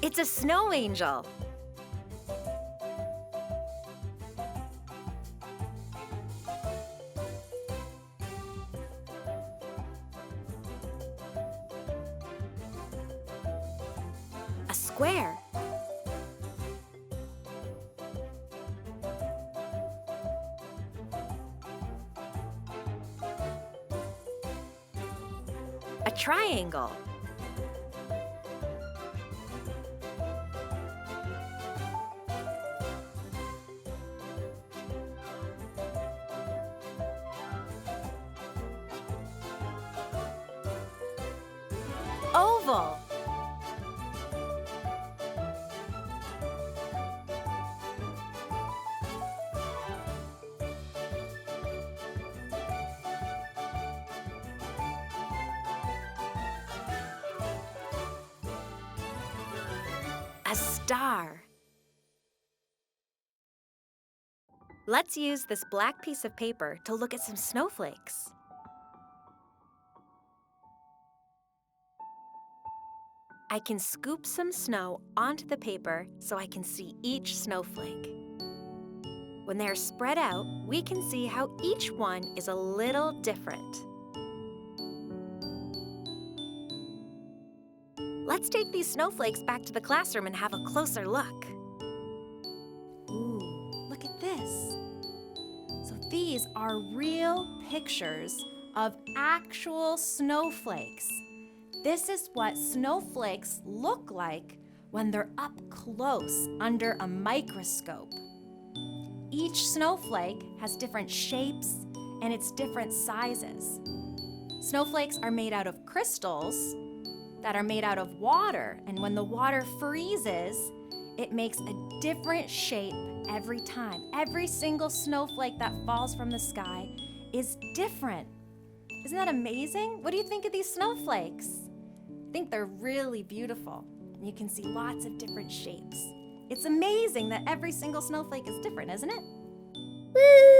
It's a snow angel. A square. A triangle. Oval. A star. Let's use this black piece of paper to look at some snowflakes. I can scoop some snow onto the paper so I can see each snowflake. When they're spread out, we can see how each one is a little different. Let's take these snowflakes back to the classroom and have a closer look. Ooh, look at this. So these are real pictures of actual snowflakes. This is what snowflakes look like when they're up close under a microscope. Each snowflake has different shapes and it's different sizes. Snowflakes are made out of crystals that are made out of water, and when the water freezes, it makes a different shape every time. Every single snowflake that falls from the sky is different. Isn't that amazing? What do you think of these snowflakes? I think they're really beautiful. You can see lots of different shapes. It's amazing that every single snowflake is different, isn't it? Woo!